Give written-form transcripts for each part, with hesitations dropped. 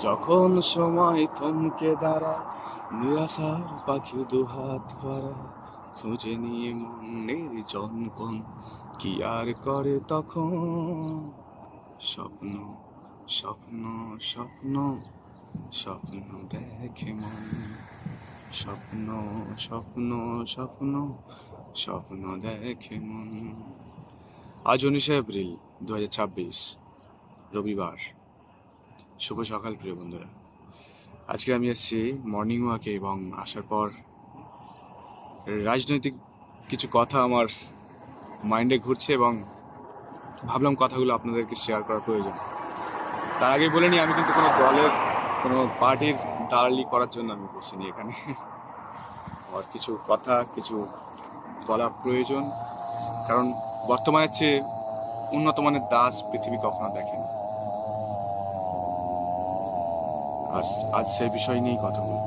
যখন সময় থমকে দাঁড়ায়, নিরাশার পাখি দুহাত বাড়ায়, খুঁজে নিয়ে মনের জনপন কি আর করে তখন। স্বপ্ন স্বপ্ন স্বপ্ন স্বপ্ন দেখে মন, স্বপ্ন স্বপ্ন স্বপ্ন স্বপ্ন দেখে মন। আজ 19 এপ্রিল 2026, রবিবার। শুভ সকাল প্রিয় বন্ধুরা। আজকে আমি এসেছি মর্নিং ওয়াকে এবং আসার পর রাজনৈতিক কিছু কথা আমার মাইন্ডে ঘুরছে এবং ভাবলাম কথাগুলো আপনাদেরকে শেয়ার করা প্রয়োজন। তার আগে বলে নিই, আমি কিন্তু কোনো দলের কোনো পার্টির দালালি করার জন্য আমি বসিনি এখানে। আমার কিছু কথা কিছু বলা প্রয়োজন, কারণ বর্তমানের চেয়ে উন্নত মানের দাস পৃথিবী কখনো দেখেনি। আর আজ সেই বিষয় নিয়েই কথা বলব।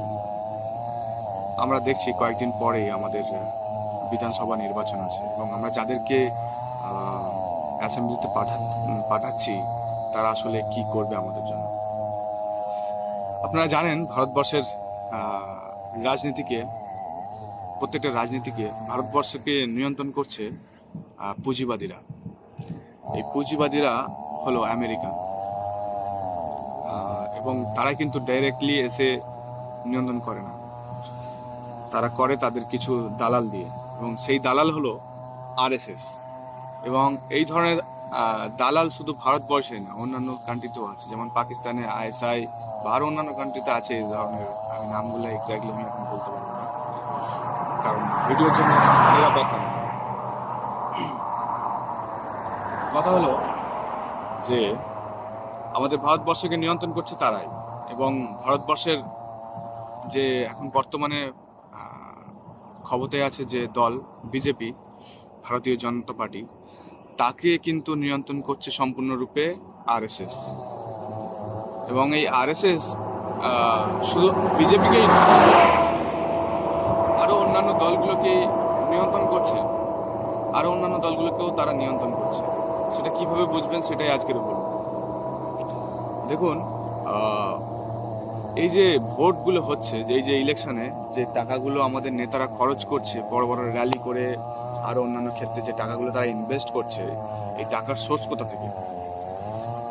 আমরা দেখছি কয়েকদিন পরে আমাদের বিধানসভা নির্বাচন আছে এবং আমরা যাদেরকে অ্যাসেম্বলিতে পাঠাচ্ছি তারা আসলে কি করবে আমাদের জন্য। আপনারা জানেন ভারতবর্ষের রাজনীতিকে, প্রত্যেকটা রাজনীতিকে ভারতবর্ষকে নিয়ন্ত্রণ করছে পুঁজিবাদীরা। এই পুঁজিবাদীরা হলো আমেরিকা, এবং তারা কিন্তু ডাইরেক্টলি এসে নিয়ন্ত্রণ করে না, তারা করে তাদের কিছু দালাল দিয়ে, এবং সেই দালাল হলো আরএসএস। এবং এই ধরনের দালাল শুধু ভারতবর্ষে না, অন্যান্য কান্ট্রিতেও আছে, যেমন পাকিস্তানে আইএসআই বা আরও অন্যান্য কান্ট্রিতে আছে এই ধরনের। আমি নামগুলো এক্স্যাক্টলি আমি এখন বলতে পারবো না, কারণ ভিডিওর জন্য নিরাপত্তা না। কথা হলো যে আমাদের ভারতবর্ষকে নিয়ন্ত্রণ করছে তারাই, এবং ভারতবর্ষের যে এখন বর্তমানে ক্ষমতায় আছে যে দল বিজেপি, ভারতীয় জনতা পার্টি, তাকে কিন্তু নিয়ন্ত্রণ করছে সম্পূর্ণরূপে আরএসএস। এবং এই আরএসএস শুধু বিজেপিকেই আরও অন্যান্য দলগুলোকে নিয়ন্ত্রণ করছে, আরও অন্যান্য দলগুলোকেও তারা নিয়ন্ত্রণ করছে। সেটা কিভাবে বুঝবেন সেটাই আজকের বলব। দেখুন, এই যে ভোটগুলো হচ্ছে, এই যে ইলেকশনে যে টাকাগুলো আমাদের নেতারা খরচ করছে, বড় বড় র্যালি করে আরও অন্যান্য ক্ষেত্রে যে টাকাগুলো তারা ইনভেস্ট করছে, এই টাকার সোর্স কোথা থেকে?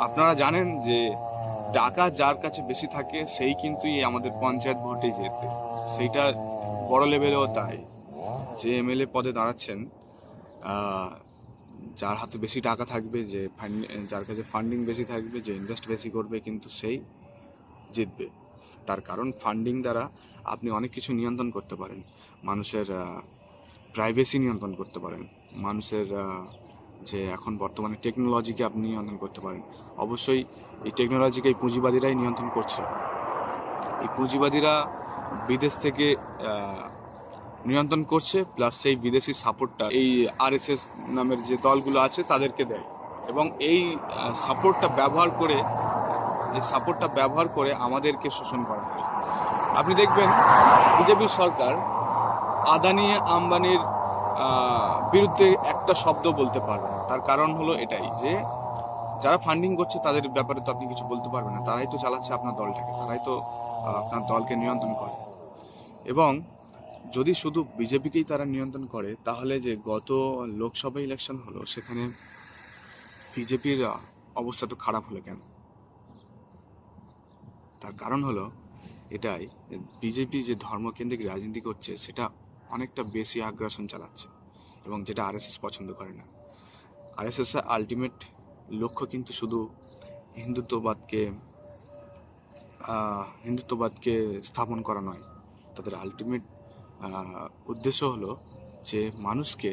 আপনারা জানেন যে টাকা যার কাছে বেশি থাকে সেই কিন্তু আমাদের পঞ্চায়েত ভোটে যেতে, সেইটা বড় লেভেলেও তাই। যে এমএলএ পদে দাঁড়াচ্ছেন, যার হাতে বেশি টাকা থাকবে, যে যার কাছে ফান্ডিং বেশি থাকবে, যে ইনভেস্ট বেশি করবে, কিন্তু সেই জিতবে। তার কারণ ফান্ডিং দ্বারা আপনি অনেক কিছু নিয়ন্ত্রণ করতে পারেন। মানুষের প্রাইভেসি নিয়ন্ত্রণ করতে পারেন, মানুষের যে এখন বর্তমানে টেকনোলজিকে আপনি নিয়ন্ত্রণ করতে পারেন। অবশ্যই এই টেকনোলজিকে এই পুঁজিবাদীরাই নিয়ন্ত্রণ করছে। এই পুঁজিবাদীরা বিদেশ থেকে নিয়ন্ত্রণ করছে, প্লাস সেই বিদেশি সাপোর্টটা এই আরএসএস নামের যে দলগুলো আছে তাদেরকে দেয়, এবং এই সাপোর্টটা ব্যবহার করে আমাদেরকে শোষণ করা হয়। আপনি দেখবেন বিজেপি সরকার আদানি আম্বানির বিরুদ্ধে একটা শব্দ বলতে পারবে না। তার কারণ হলো এটাই যে যারা ফান্ডিং করছে তাদের ব্যাপারে তো আপনি কিছু বলতে পারবেন না, তারাই তো চালাচ্ছে আপনার দলটাকে, তারাই তো আপনার দলকে নিয়ন্ত্রণ করে। এবং যদি শুধু বিজেপিকেই তারা নিয়ন্ত্রণ করে, তাহলে যে গত লোকসভা ইলেকশন হলো সেখানে বিজেপির অবস্থা তো খারাপ হলো কেন? তার কারণ হলো এটাই, বিজেপি যে ধর্মকেন্দ্রিক রাজনীতি করছে সেটা অনেকটা বেশি আগ্রাসন চালাচ্ছে, এবং যেটা আরএসএস পছন্দ করে না। আরএসএস এর আলটিমেট লক্ষ্য কিন্তু শুধু হিন্দুত্ববাদকে স্থাপন করা নয়, তাদের আলটিমেট উদ্দেশ্য হলো যে মানুষকে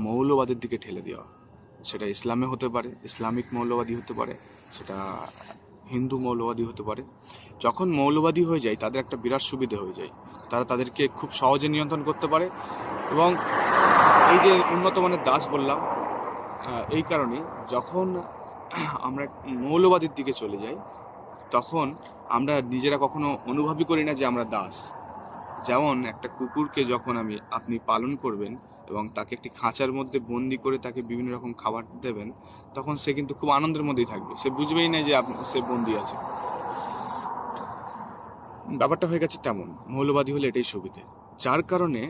মৌলবাদের দিকে ঠেলে দেওয়া। সেটা ইসলামে হতে পারে, ইসলামিক মৌলবাদী হতে পারে, সেটা হিন্দু মৌলবাদী হতে পারে। যখন মৌলবাদী হয়ে যায় তাদের একটা বিরাট সুবিধে হয়ে যায়, তারা তাদেরকে খুব সহজে নিয়ন্ত্রণ করতে পারে। এবং এই যে উন্নত মানের দাস বললাম, এই কারণে যখন আমরা মৌলবাদীর দিকে চলে যাই তখন আমরা নিজেরা কখনো অনুভবই করি না যে আমরা দাস। যেমন একটা কুকুরকে যখন আপনি পালন করবেন এবং তাকে একটি খাঁচার মধ্যে বন্দি করে তাকে বিভিন্ন রকম খাবার দেবেন, তখন সে কিন্তু খুব আনন্দের মধ্যেই থাকবে, সে বুঝবেই না যে সে বন্দি আছে। ব্যাপারটা হয়ে গেছে তেমন, মৌলবাদী হলে এটাই সুবিধে। যার কারণে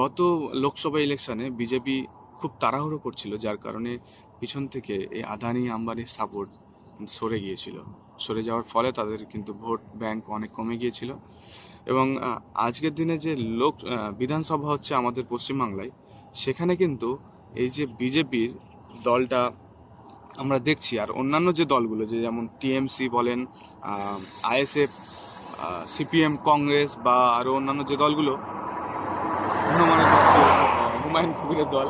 গত লোকসভা ইলেকশনে বিজেপি খুব তাড়াহুড়ো করছিল, যার কারণে পিছন থেকে এই আদানি আম্বানির সাপোর্ট সরে গিয়েছিল। সরে যাওয়ার ফলে তাদের কিন্তু ভোট ব্যাংক অনেক কমে গিয়েছিল। এবং আজকের দিনে যে বিধানসভা হচ্ছে আমাদের পশ্চিমবাংলায়, সেখানে কিন্তু এই যে বিজেপির দলটা আমরা দেখছি, আর অন্যান্য যে দলগুলো যে যেমন টিএমসি বলেন, আইএসএফ, সিপিএম, কংগ্রেস বা আরও অন্যান্য যে দলগুলো, হুমায়ুন কবিরের দল,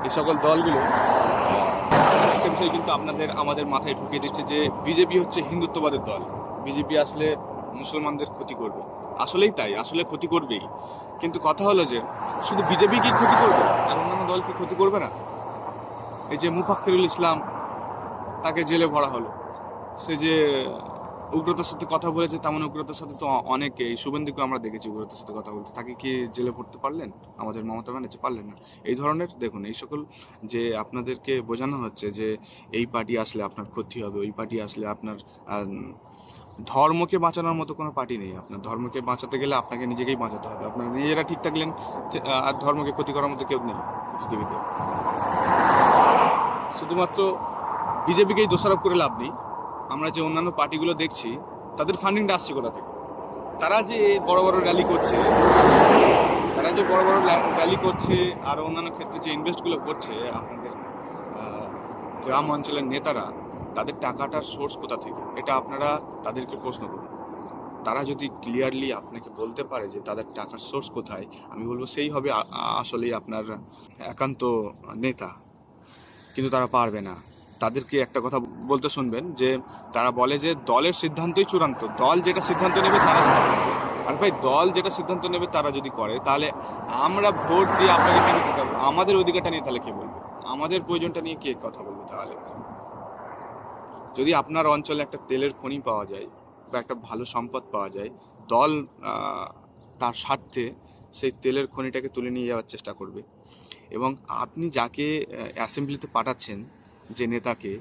এই সকল দলগুলো একটা বিষয় কিন্তু আমাদের মাথায় ঢুকিয়ে দিচ্ছে যে বিজেপি হচ্ছে হিন্দুত্ববাদের দল, বিজেপি আসলে মুসলমানদের ক্ষতি করবে। আসলেই তাই, আসলে ক্ষতি করবেই। কিন্তু কথা হলো যে শুধু বিজেপি কি ক্ষতি করবে আর অন্যান্য দল কি ক্ষতি করবে না? এই যে মুফাক্কিরুল ইসলাম, তাকে জেলে ভরা হলো। সে যে উগ্রতার সাথে কথা বলেছে, তেমন উগ্রতার সাথে তো অনেকে, শুভেন্দুকে আমরা দেখেছি উগ্রতার সাথে কথা বলতে, তাকে কি জেলে ভরতে পারলেন আমাদের মমতা ব্যানার্জি? পারলেন না। এই ধরনের দেখুন, এই সকল যে আপনাদেরকে বোঝানো হচ্ছে যে এই পার্টি আসলে আপনার ক্ষতি হবে, ওই পার্টি আসলে আপনার ধর্মকে বাঁচানোর মতো কোনো পার্টি নেই। আপনার ধর্মকে বাঁচাতে গেলে আপনাকে নিজেকেই বাঁচাতে হবে। আপনার নিজেরা ঠিক থাকলেন আর ধর্মকে ক্ষতি করার মতো কেউ নেই পৃথিবীতে। শুধুমাত্র বিজেপিকেই দোষারোপ করে লাভ নেই। আমরা যে অন্যান্য পার্টিগুলো দেখছি, তাদের ফান্ডিংটা আসছে কোথা থেকে? তারা যে বড় বড় র্যালি করছে, আর অন্যান্য ক্ষেত্রে যে ইনভেস্টগুলো করছে, আপনাদের গ্রাম অঞ্চলের নেতারা, তাদের টাকাটার সোর্স কোথা থেকে? এটা আপনারা তাদেরকে প্রশ্ন করুন। তারা যদি ক্লিয়ারলি আপনাকে বলতে পারে যে তাদের টাকার সোর্স কোথায়, আমি বলবো সেই হবে আসলেই আপনার একান্ত নেতা। কিন্তু তারা পারবে না। তাদেরকে একটা কথা বলতে শুনবেন যে তারা বলে যে দলের সিদ্ধান্তই চূড়ান্ত, দল যেটা সিদ্ধান্ত নেবে তারা সিদ্ধান্ত নেবে। আর ভাই, দল যেটা সিদ্ধান্ত নেবে তারা যদি করে, তাহলে আমরা ভোট দিয়ে আপনাকে কেন জিতাবো? আমাদের অধিকারটা নিয়ে তাহলে কে বলবে? আমাদের প্রয়োজনটা নিয়ে কে কথা বলবে? তাহলে যদি আপনার অঞ্চলে একটা তেলের খনি পাওয়া যায় বা একটা ভালো সম্পদ পাওয়া যায়, দল তার স্বার্থে সেই তেলের খনিটাকে তুলে নিয়ে যাওয়ার চেষ্টা করবে। এবং আপনি যাকে অ্যাসেম্বলিতে পাঠাচ্ছেন, যে নেতাকে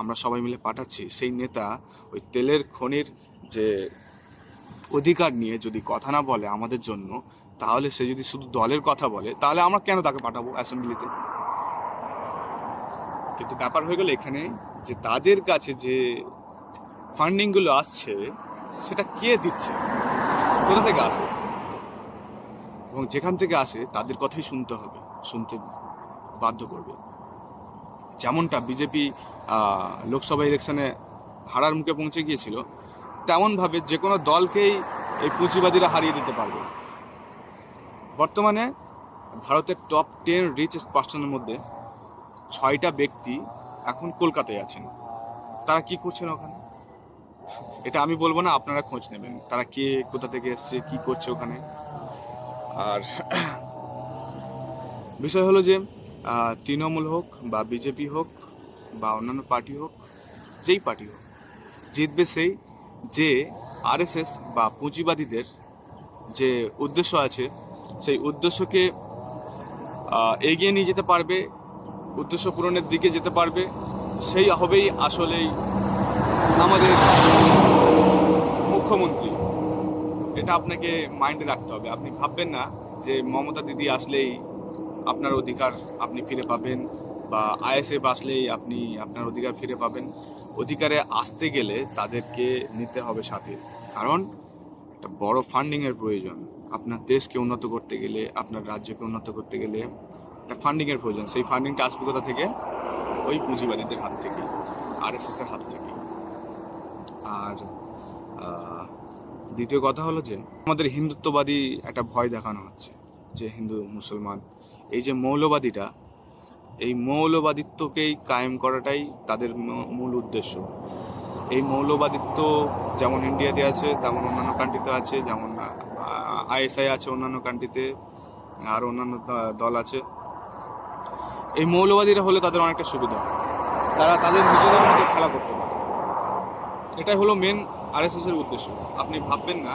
আমরা সবাই মিলে পাঠাচ্ছি, সেই নেতা ওই তেলের খনির যে অধিকার নিয়ে যদি কথা না বলে আমাদের জন্য, তাহলে সে যদি শুধু দলের কথা বলে, তাহলে আমরা কেন তাকে পাঠাবো অ্যাসেম্বলিতে? কিন্তু ব্যাপার হয়ে গেল এখানে যে তাদের কাছে যে ফান্ডিংগুলো আসছে, সেটা কে দিচ্ছে, কোথা থেকে আসে, এবং যেখান থেকে আসে তাদের কথাই শুনতে বাধ্য করবে। যেমনটা বিজেপি লোকসভা ইলেকশনে হারার মুখে পৌঁছে গিয়েছিল, তেমনভাবে যে কোনো দলকেই এই পুঁজিবাদীরা হারিয়ে দিতে পারবে। বর্তমানে ভারতের টপ 10 রিচেস্ট পার্সনের মধ্যে 6টা ব্যক্তি এখন কলকাতায় আছেন। তারা কি করছেন ওখানে? এটা আমি বলবো না, আপনারা খোঁজ নেবেন তারা কে, কোথা থেকে এসছে, কি করছে ওখানে। আর বিষয় হলো যে তৃণমূল হোক বা বিজেপি হোক বা অন্যান্য পার্টি হোক, যেই পার্টি হোক, জিতবে সেই যে আরএসএস বা পুঁজিবাদীদের যে উদ্দেশ্য আছে, সেই উদ্দেশ্যকে এগিয়ে নিয়ে যেতে পারবে, উদ্দেশ্য পূরণের দিকে যেতে পারবে, সেই হবেই আসলেই আমাদের মুখ্যমন্ত্রী। এটা আপনাকে মাইন্ডে রাখতে হবে। আপনি ভাববেন না যে মমতা দিদি আসলেই আপনার অধিকার আপনি ফিরে পাবেন, বা আইএসএফ আসলেই আপনি আপনার অধিকার ফিরে পাবেন। অধিকারে আসতে গেলে তাদেরকে নিতে হবে সাথে, কারণ একটা বড় ফান্ডিংয়ের প্রয়োজন। আপনার দেশকে উন্নত করতে গেলে, আপনার রাজ্যকে উন্নত করতে গেলে একটা ফান্ডিংয়ের প্রয়োজন। সেই ফান্ডিংটা আসবে কোথা থেকে? ওই পুঁজিবাদীদের হাত থেকে, আরএসএসের হাত থেকে। আর দ্বিতীয় কথা হলো যে আমাদের হিন্দুত্ববাদী একটা ভয় দেখানো হচ্ছে যে হিন্দু মুসলমান, এই যে মৌলবাদীটা, এই মৌলবাদিত্বকেই কায়েম করাটাই তাদের মূল উদ্দেশ্য। এই মৌলবাদিত্ব যেমন ইন্ডিয়াতে আছে, তেমন অন্যান্য কান্ট্রিতে আছে, যেমন আইএসআই আছে অন্যান্য কান্ট্রিতে, আর অন্যান্য দল আছে। এই মৌলবাদীরা হলে তাদের অনেকটা সুবিধা, তারা তাদের নিজেদের মধ্যে খেলা করতে পারে। এটাই হলো মেন আরএসএস এর উদ্দেশ্য। আপনি ভাববেন না,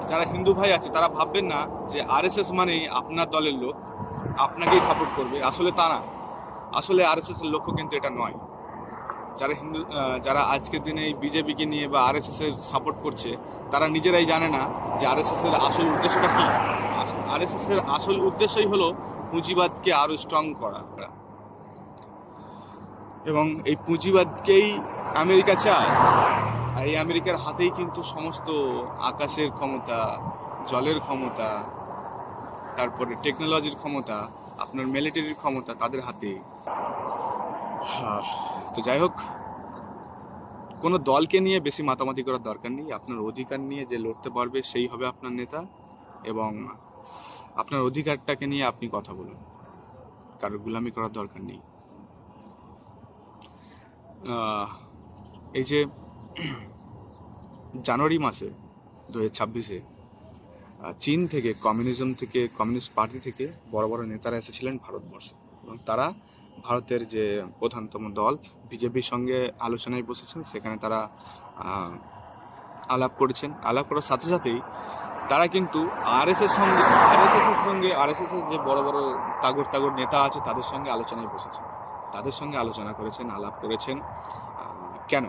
যারা হিন্দু ভাই আছে তারা ভাববেন না যে আরএসএস মানেই আপনার দলের লোক আপনাকেই সাপোর্ট করবে। আসলে তা না, আসলে আরএসএস এর লক্ষ্য কিন্তু এটা নয়। যারা আজকের দিনে এই বিজেপিকে নিয়ে বা আরএসএস এর সাপোর্ট করছে, তারা নিজেরাই জানে না যে আরএসএস এর আসল উদ্দেশ্যটা কি। আরএসএস এর আসল উদ্দেশ্যই হলো পুঁজিবাদকে আরো স্ট্রং করা, এবং এই পুঁজিবাদকেই আমেরিকা চায়। আর এই আমেরিকার হাতেই কিন্তু সমস্ত আকাশের ক্ষমতা, জলের ক্ষমতা, তারপরে টেকনোলজির ক্ষমতা, আপনার মিলিটারির ক্ষমতা তাদের হাতে। তো যাই হোক, কোনো দলকে নিয়ে বেশি মাতামাতি করার দরকার নেই। আপনার অধিকার নিয়ে যে লড়তে পারবে সেই হবে আপনার নেতা, এবং আপনার অধিকারটাকে নিয়ে আপনি কথা বলুন, কারোর গোলামি করার দরকার নেই। এই যে জানুয়ারি মাসে 2026-এ চীন থেকে, কমিউনিস্ট পার্টি থেকে বড় বড় নেতারা এসেছিলেন ভারতবর্ষে, এবং তারা ভারতের যে প্রধানতম দল বিজেপির সঙ্গে আলোচনায় বসেছেন। সেখানে তারা আলাপ করেছেন। আলাপ করার সাথে সাথেই তারা কিন্তু আরএসএস এর যে বড় বড় তাগড় নেতা আছে তাদের সঙ্গে আলোচনায় বসেছেন, তাদের সঙ্গে আলোচনা করেছেন, আলাপ করেছেন। কেন?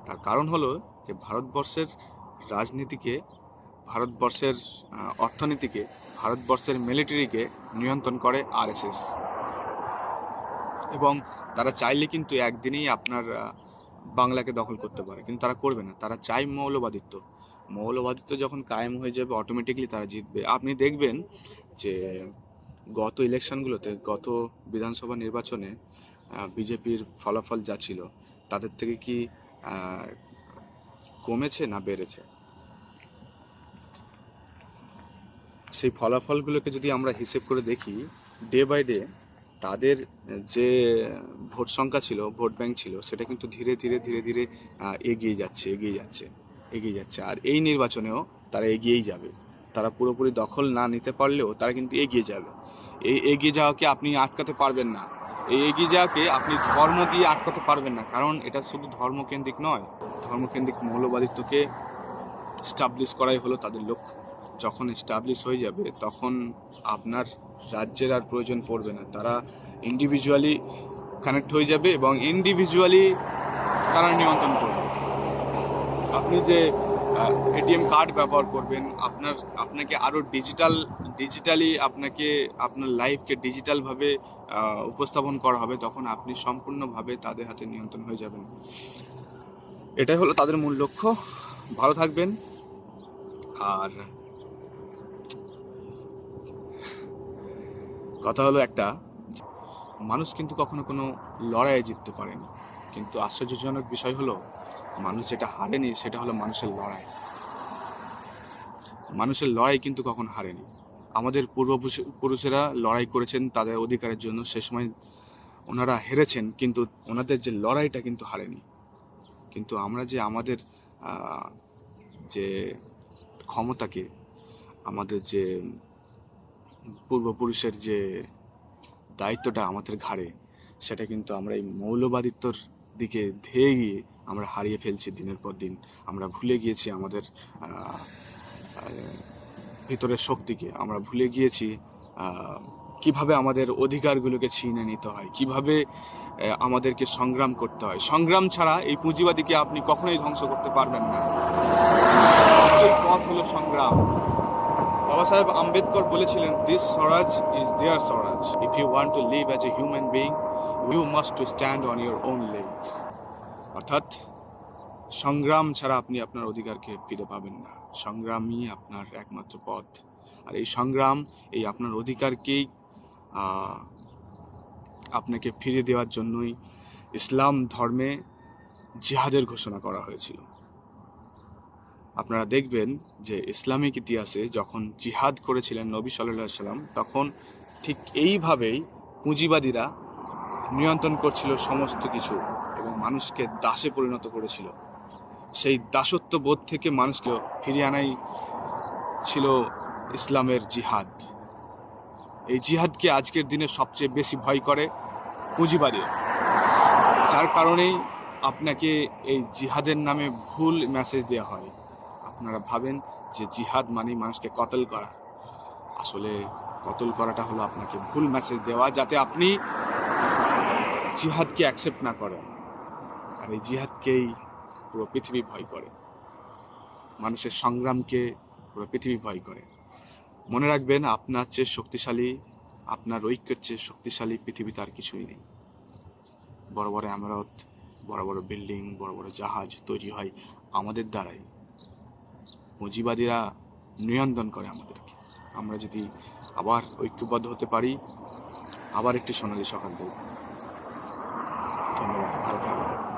তার কারণ হলো যে ভারতবর্ষের রাজনীতিকে, ভারতবর্ষের অর্থনীতিকে, ভারতবর্ষের মিলিটারিকে নিয়ন্ত্রণ করে আরএসএস, এবং তারা চাইলে কিন্তু একদিনেই আপনার বাংলাকে দখল করতে পারে, কিন্তু তারা করবে না। তারা চায় মৌলবাদিত্ব যখন কায়েম হয়ে যাবে অটোমেটিকলি তারা জিতবে। আপনি দেখবেন যে গত ইলেকশনগুলোতে, গত বিধানসভা নির্বাচনে বিজেপির ফলাফল যা ছিল তাদের থেকে কি কমেছে না বেড়েছে? সেই ফলাফলগুলোকে যদি আমরা হিসেব করে দেখি, ডে বাই ডে তাদের যে ভোট সংখ্যা ছিল, ভোট ব্যাংক ছিল, সেটা কিন্তু ধীরে ধীরে এগিয়ে যাচ্ছে। আর এই নির্বাচনেও তারা এগিয়েই যাবে। তারা পুরোপুরি দখল না নিতে পারলেও তারা কিন্তু এগিয়ে যাবে। এই এগিয়ে যাওয়াকে আপনি আটকাতে পারবেন না। এই এগিয়ে যাওয়াকে আপনি ধর্ম দিয়ে আটকাতে পারবেন না, কারণ এটা শুধু ধর্মকেন্দ্রিক নয়। ধর্মকেন্দ্রিক মৌলবাদিত্বকে স্টাবলিশ করাই হলো তাদের লক্ষ্য। যখন এস্টাবলিশ হয়ে যাবে তখন আপনার রাজ্যের আর প্রয়োজন পড়বে না। তারা ইন্ডিভিজুয়ালি কানেক্ট হয়ে যাবে এবং ইন্ডিভিজুয়ালি তারা নিয়ন্ত্রণ করবে। আপনি যে এটিএম কার্ড ব্যবহার করবেন, আপনাকে আরও ডিজিটালি আপনার লাইফকে ডিজিটালভাবে উপস্থাপন করা হবে, তখন আপনি সম্পূর্ণভাবে তাদের হাতে নিয়ন্ত্রণ হয়ে যাবেন। এটাই হলো তাদের মূল লক্ষ্য। ভালো থাকবেন। আর কথা হলো একটা, মানুষ কিন্তু কখনো কোনো লড়াইয়ে জিততে পারেনি, কিন্তু আশ্চর্যজনক বিষয় হলো মানুষ যেটা হারেনি সেটা হলো মানুষের লড়াই কিন্তু কখন হারেনি। আমাদের পূর্বপুরুষেরা লড়াই করেছেন তাদের অধিকারের জন্য, সে সময় ওনারা হেরেছেন, কিন্তু ওনাদের যে লড়াইটা কিন্তু হারেনি। কিন্তু আমরা যে আমাদের যে ক্ষমতাকে, আমাদের যে পূর্বপুরুষের যে দায়িত্বটা আমাদের ঘাড়ে, সেটা কিন্তু আমরা এই মৌলবাদিত্বর দিকে ধেয়ে গিয়ে আমরা হারিয়ে ফেলছি দিনের পর দিন। আমরা ভুলে গিয়েছি আমাদের ভিতরের শক্তিকে, আমরা ভুলে গিয়েছি কিভাবে আমাদের অধিকারগুলোকে ছিনে নিতে হয়, কিভাবে আমাদেরকে সংগ্রাম করতে হয়। সংগ্রাম ছাড়া এই পুঁজিবাদীকে আপনি কখনোই ধ্বংস করতে পারবেন না। এই পথ হলো সংগ্রাম। বাবা সাহেব আম্বেদকর বলেছিলেন, this Swaraj is there Swaraj. If you want to live as a human being, you must to stand on your own legs. অর্থাৎ সংগ্রাম ছাড়া আপনি আপনার অধিকারকে ফিরে পাবেন না। সংগ্রামই আপনার একমাত্র পথ। আর এই সংগ্রাম, এই আপনার অধিকারকেই আপনাকে ফিরে দেওয়ার জন্যই ইসলাম ধর্মে জিহাদের ঘোষণা করা হয়েছিল। আপনারা দেখবেন যে ইসলামিক ইতিহাসে যখন জিহাদ করেছিলেন নবী সাল্লাল্লাহু আলাইহি সাল্লাম, তখন ঠিক এইভাবেই পুঁজিবাদীরা নিয়ন্ত্রণ করছিল সমস্ত কিছু এবং মানুষকে দাসে পরিণত করেছিল। সেই দাসত্ব বোধ থেকে মানুষকে ফিরিয়ে আনাই ছিল ইসলামের জিহাদ। এই জিহাদকে আজকের দিনে সবচেয়ে বেশি ভয় করে পুঁজিবাদী, যার কারণেই আপনাকে এই জিহাদের নামে ভুল মেসেজ দেওয়া হয়। আপনারা ভাবেন যে জিহাদ মানে মানুষকে কতল করা, আসলে কতল করাটা হলো আপনাকে ভুল মেসেজ দেওয়া, যাতে আপনি জিহাদকে অ্যাকসেপ্ট না করে, আর এই জিহাদকেই পুরো পৃথিবী ভয় করে, মানুষের সংগ্রামকে পুরো পৃথিবী ভয় করে। মনে রাখবেন, আপনার চেয়ে শক্তিশালী, আপনার ঐক্যের চেয়ে শক্তিশালী পৃথিবীতে আর কিছুই নেই। বড় বড় ইমারত, বড় বড় বিল্ডিং, বড় বড় জাহাজ তৈরি হয় আমাদের দ্বারাই। পুঁজিবাদীরা নিয়ন্ত্রণ করে আমাদেরকে। আমরা যদি আবার ঐক্যবদ্ধ হতে পারি, আবার একটি সোনালী সকাল দেব। ধন্যবাদ, ভালো থাকবেন।